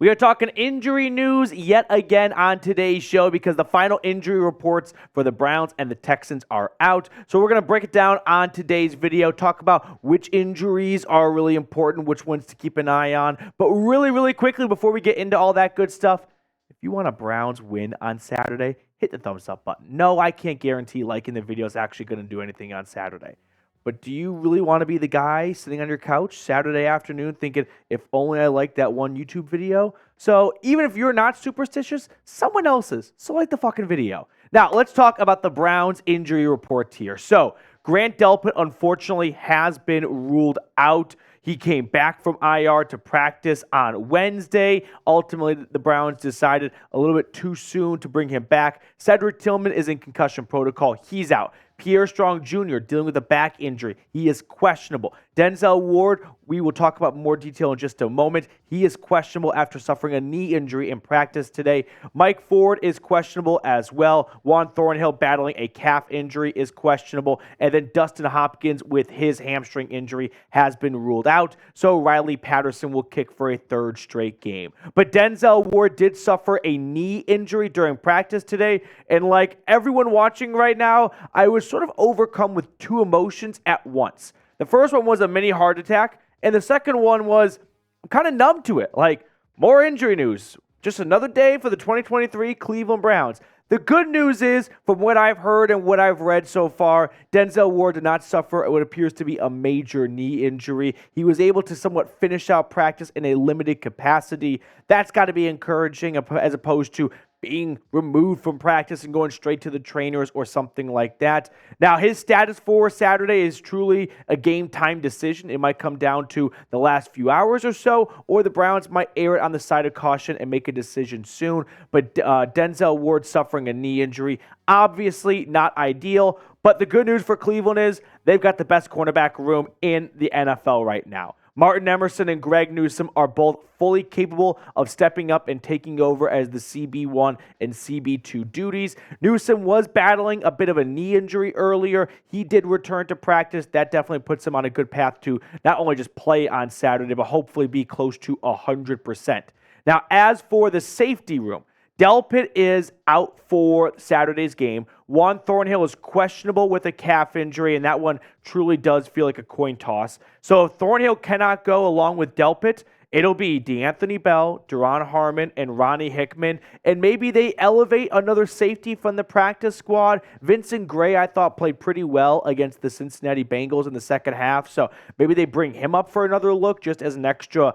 We are talking injury news yet again on today's show because the final injury reports for the Browns and the Texans are out. So we're going to break it down on today's video, talk about which injuries are really important, which ones to keep an eye on. But really quickly, before we get into all that good stuff, if you want a Browns win on Saturday, hit the thumbs up button. No, I can't guarantee liking the video is actually going to do anything on Saturday. But do you really want to be the guy sitting on your couch Saturday afternoon thinking, if only I liked that one YouTube video? So even if you're not superstitious, someone else is. So like the fucking video. Now, let's talk about the Browns injury report here. So Grant Delpit, unfortunately, has been ruled out. He came back from IR to practice on Wednesday. Ultimately, the Browns decided a little bit too soon to bring him back. Cedric Tillman is in concussion protocol. He's out. Pierre Jr. dealing with a back injury. He is questionable. Denzel Ward, we will talk about more detail in just a moment. He is questionable after suffering a knee injury in practice today. Mike Ford is questionable as well. Juan Thornhill battling a calf injury is questionable. And then Dustin Hopkins with his hamstring injury has been ruled out. So Riley Patterson will kick for a third straight game. But Denzel Ward did suffer a knee injury during practice today. And like everyone watching right now, I was sort of overcome with two emotions at once. The first one was a mini heart attack, and the second one was I'm kind of numb to it. Like, more injury news. Just another day for the 2023 Cleveland Browns. The good news is, from what I've heard and what I've read so far, Denzel Ward did not suffer what appears to be a major knee injury. He was able to somewhat finish out practice in a limited capacity. That's got to be encouraging as opposed to being removed from practice and going straight to the trainers or something like that. Now, his status for Saturday is truly a game time decision. It might come down to the last few hours or so, or the Browns might err it on the side of caution and make a decision soon. But Denzel Ward suffering a knee injury, obviously not ideal. But the good news for Cleveland is they've got the best cornerback room in the NFL right now. Martin Emerson and Greg Newsome are both fully capable of stepping up and taking over as the CB1 and CB2 duties. Newsome was battling a bit of a knee injury earlier. He did return to practice. That definitely puts him on a good path to not only just play on Saturday, but hopefully be close to 100%. Now, as for the safety room, Delpit is out for Saturday's game. Juan Thornhill is questionable with a calf injury, and that one truly does feel like a coin toss. So if Thornhill cannot go along with Delpit, it'll be D'Anthony Bell, Duron Harmon, and Ronnie Hickman. And maybe they elevate another safety from the practice squad. Vincent Gray, I thought, played pretty well against the Cincinnati Bengals in the second half. So maybe they bring him up for another look just as an extra,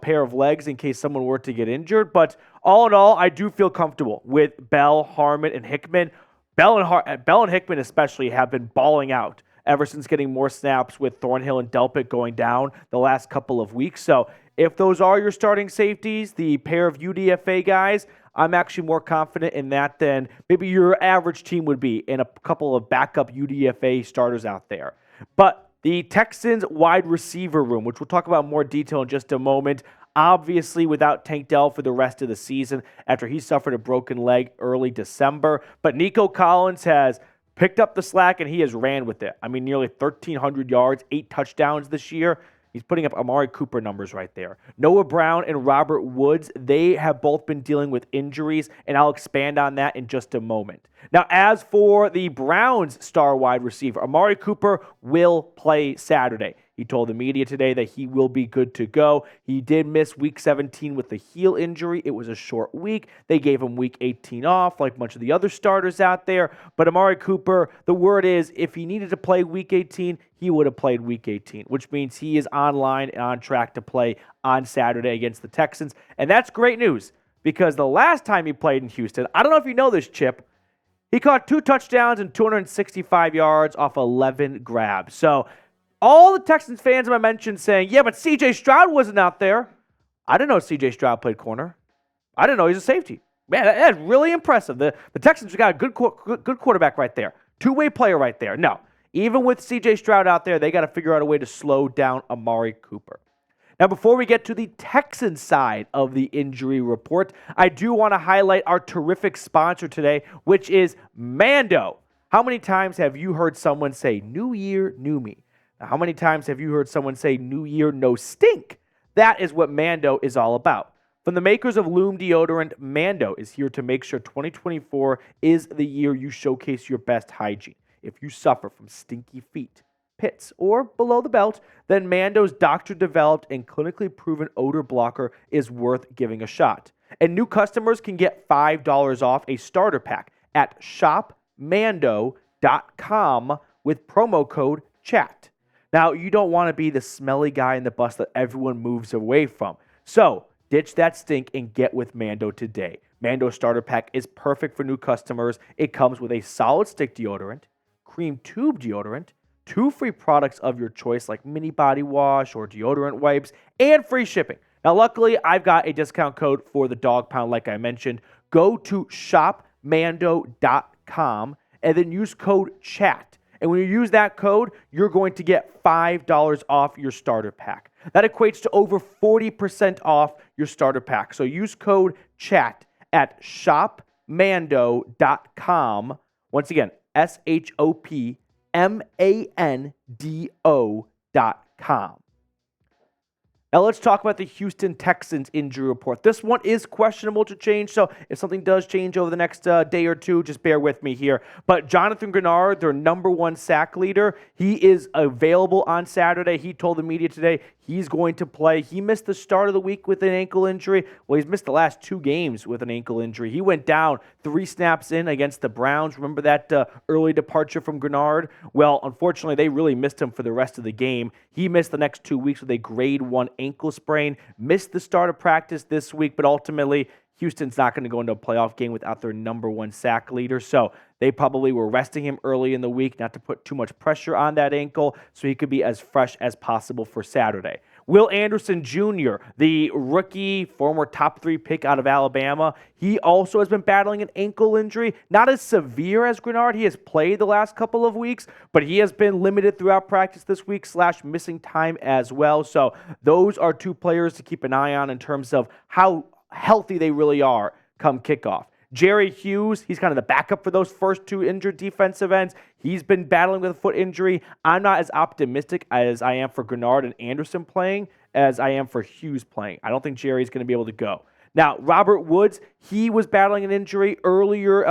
pair of legs in case someone were to get injured. But all in all, I do feel comfortable with Bell, Harmon, and Hickman. Bell and Hickman especially have been balling out ever since getting more snaps with Thornhill and Delpit going down the last couple of weeks. So if those are your starting safeties, the pair of UDFA guys, I'm actually more confident in that than maybe your average team would be in a couple of backup UDFA starters out there. But the Texans wide receiver room, which we'll talk about in more detail in just a moment, obviously without Tank Dell for the rest of the season after he suffered a broken leg early December. But Nico Collins has picked up the slack and he has ran with it. I mean, nearly 1,300 yards, 8 touchdowns this year. He's putting up Amari Cooper numbers right there. Noah Brown and Robert Woods, they have both been dealing with injuries, and I'll expand on that in just a moment. Now, as for the Browns' star wide receiver, Amari Cooper will play Saturday. He told the media today that he will be good to go. He did miss Week 17 with a heel injury. It was a short week. They gave him Week 18 off, like much of the other starters out there. But Amari Cooper, the word is, if he needed to play Week 18, he would have played Week 18, which means he is online and on track to play on Saturday against the Texans. And that's great news, because the last time he played in Houston, I don't know if you know this, Chip, he caught 2 touchdowns and 265 yards off 11 grabs. So all the Texans fans I mentioned saying, yeah, but C.J. Stroud wasn't out there. I didn't know C.J. Stroud played corner. I didn't know he's a safety. Man, that's really impressive. The Texans got a good quarterback right there. Two-way player right there. No, even with C.J. Stroud out there, they got to figure out a way to slow down Amari Cooper. Now, before we get to the Texans side of the injury report, I do want to highlight our terrific sponsor today, which is Mando. How many times have you heard someone say, "New year, new me"? Now, how many times have you heard someone say, "New year, no stink"? That is what Mando is all about. From the makers of Lume deodorant, Mando is here to make sure 2024 is the year you showcase your best hygiene. If you suffer from stinky feet, pits, or below the belt, then Mando's doctor-developed and clinically proven odor blocker is worth giving a shot. And new customers can get $5 off a starter pack at shopmando.com with promo code CHAT. Now, you don't want to be the smelly guy in the bus that everyone moves away from. So, ditch that stink and get with Mando today. Mando starter pack is perfect for new customers. It comes with a solid stick deodorant, cream tube deodorant, 2 free products of your choice like mini body wash or deodorant wipes, and free shipping. Now, luckily, I've got a discount code for the Dog Pound, like I mentioned. Go to shopmando.com and then use code CHAT. And when you use that code, you're going to get $5 off your starter pack. That equates to over 40% off your starter pack. So use code CHAT at shopmando.com. Once again, shopmando.com. Now let's talk about the Houston Texans injury report. This one is questionable to change, so if something does change over the next day or two, just bear with me here. But Jonathan Greenard, their number 1 sack leader, he is available on Saturday. He told the media today he's going to play. He missed the start of the week with an ankle injury. Well, he's missed the last 2 games with an ankle injury. He went down 3 snaps in against the Browns. Remember that early departure from Greenard? Well, unfortunately, they really missed him for the rest of the game. He missed the next 2 weeks with a grade 1 ankle sprain, missed the start of practice this week, but ultimately Houston's not going to go into a playoff game without their number 1 sack leader, so they probably were resting him early in the week not to put too much pressure on that ankle so he could be as fresh as possible for Saturday. Will Anderson Jr., the rookie, former top 3 pick out of Alabama, he also has been battling an ankle injury. Not as severe as Greenard. He has played the last couple of weeks, but he has been limited throughout practice this week / missing time as well. So those are 2 players to keep an eye on in terms of how healthy they really are come kickoff. Jerry Hughes, he's kind of the backup for those first 2 injured defensive ends. He's been battling with a foot injury. I'm not as optimistic as I am for Greenard and Anderson playing as I am for Hughes playing. I don't think Jerry's going to be able to go. Now, Robert Woods, he was battling an injury earlier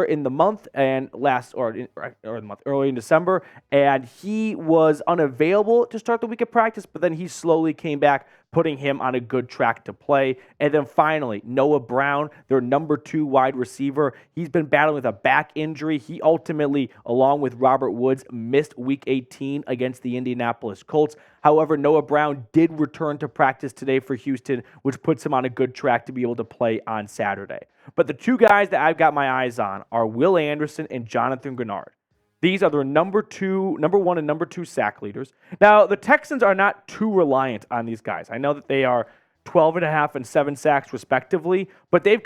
in the month and early in December, and he was unavailable to start the week of practice, but then he slowly came back, putting him on a good track to play. And then finally, Noah Brown, their number 2 wide receiver, he's been battling with a back injury. He ultimately, along with Robert Woods, missed Week 18 against the Indianapolis Colts. However, Noah Brown did return to practice today for Houston, which puts him on a good track to be able to play on Saturday. But the 2 guys that I've got my eyes on are Will Anderson and Jonathan Greenard. These are their number 1 and number 2 sack leaders. Now, the Texans are not too reliant on these guys. I know that they are 12.5 and 7 sacks respectively, but they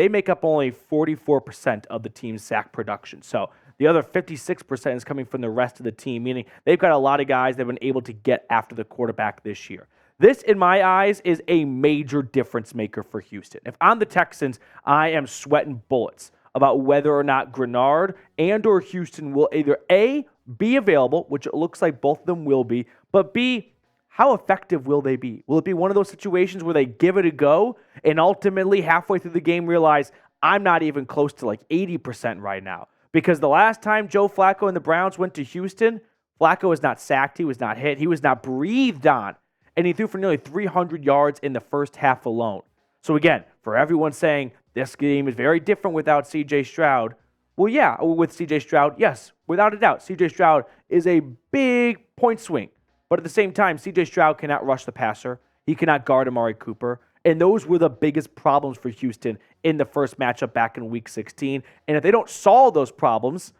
make up only 44% of the team's sack production. So the other 56% is coming from the rest of the team, meaning they've got a lot of guys that have been able to get after the quarterback this year. This, in my eyes, is a major difference maker for Houston. If I'm the Texans, I am sweating bullets about whether or not Greenard and or Houston will either A, be available, which it looks like both of them will be, but B, how effective will they be? Will it be one of those situations where they give it a go and ultimately halfway through the game realize I'm not even close to like 80% right now? Because the last time Joe Flacco and the Browns went to Houston, Flacco was not sacked, he was not hit, he was not breathed on, and he threw for nearly 300 yards in the first half alone. So again, for everyone saying this game is very different without C.J. Stroud, well, yeah, with C.J. Stroud, yes, without a doubt, C.J. Stroud is a big point swing. But at the same time, C.J. Stroud cannot rush the passer. He cannot guard Amari Cooper. And those were the biggest problems for Houston in the first matchup back in Week 16. And if they don't solve those problems,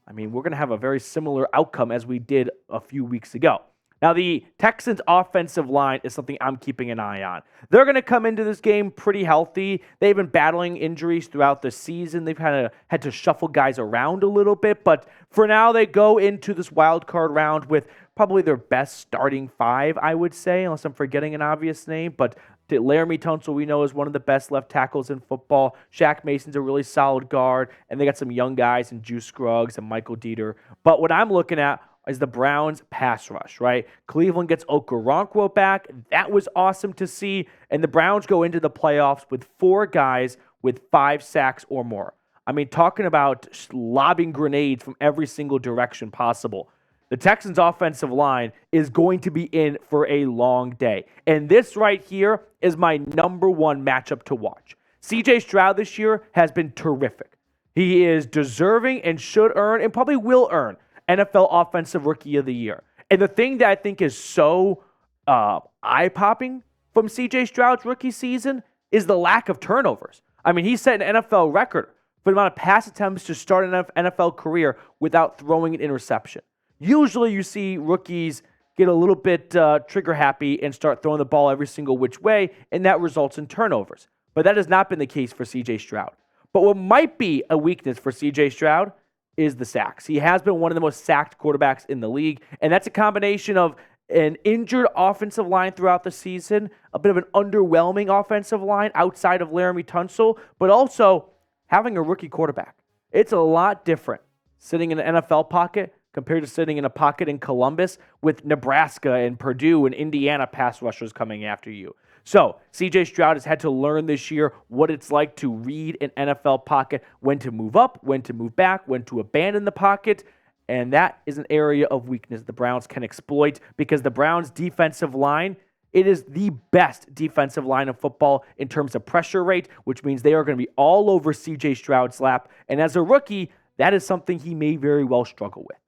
we're going to have a very similar outcome as we did a few weeks ago. Now, the Texans' offensive line is something I'm keeping an eye on. They're going to come into this game pretty healthy. They've been battling injuries throughout the season. They've kind of had to shuffle guys around a little bit. But for now, they go into this wild card round with probably their best starting 5, I would say, unless I'm forgetting an obvious name. But Laramie Tunsil, we know, is one of the best left tackles in football. Shaq Mason's a really solid guard. And they got some young guys in Juice Scruggs and Michael Dieter. But what I'm looking at is the Browns pass rush, right? Cleveland gets Okoronkwo back. That was awesome to see. And the Browns go into the playoffs with 4 guys with 5 sacks or more. I mean, talking about lobbing grenades from every single direction possible. The Texans' offensive line is going to be in for a long day. And this right here is my number 1 matchup to watch. C.J. Stroud this year has been terrific. He is deserving and should earn and probably will earn NFL Offensive Rookie of the Year. And the thing that I think is so eye-popping from C.J. Stroud's rookie season is the lack of turnovers. I mean, he set an NFL record for the amount of pass attempts to start an NFL career without throwing an interception. Usually you see rookies get a little bit trigger happy and start throwing the ball every single which way, and that results in turnovers. But that has not been the case for C.J. Stroud. But what might be a weakness for C.J. Stroud is the sacks. He has been one of the most sacked quarterbacks in the league, and that's a combination of an injured offensive line throughout the season, a bit of an underwhelming offensive line outside of Laramie Tunsil, but also having a rookie quarterback. It's a lot different sitting in an NFL pocket compared to sitting in a pocket in Columbus with Nebraska and Purdue and Indiana pass rushers coming after you. So C.J. Stroud has had to learn this year what it's like to read an NFL pocket, when to move up, when to move back, when to abandon the pocket, and that is an area of weakness the Browns can exploit because the Browns' defensive line, it is the best defensive line of football in terms of pressure rate, which means they are going to be all over C.J. Stroud's lap, and as a rookie, that is something he may very well struggle with.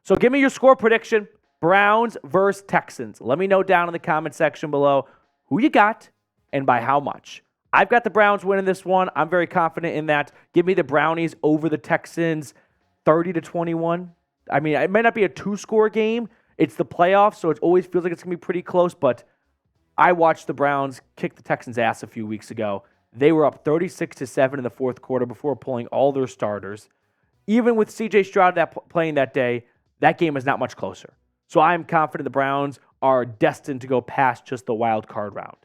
So give me your score prediction, Browns versus Texans. Let me know down in the comment section below who you got and by how much. I've got the Browns winning this one. I'm very confident in that. Give me the Brownies over the Texans 30-21. I mean, it might not be a 2-score game. It's the playoffs, so it always feels like it's going to be pretty close, but I watched the Browns kick the Texans' ass a few weeks ago. They were up 36-7 in the fourth quarter before pulling all their starters. Even with C.J. Stroud playing that day, that game is not much closer. So I'm confident the Browns are destined to go past just the wild card round.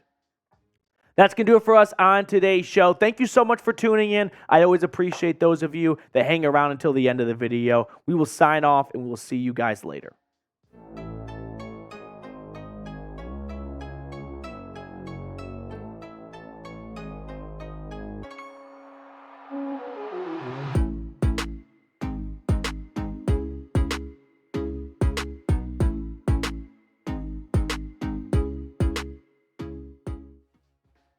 That's going to do it for us on today's show. Thank you so much for tuning in. I always appreciate those of you that hang around until the end of the video. We will sign off and we'll see you guys later.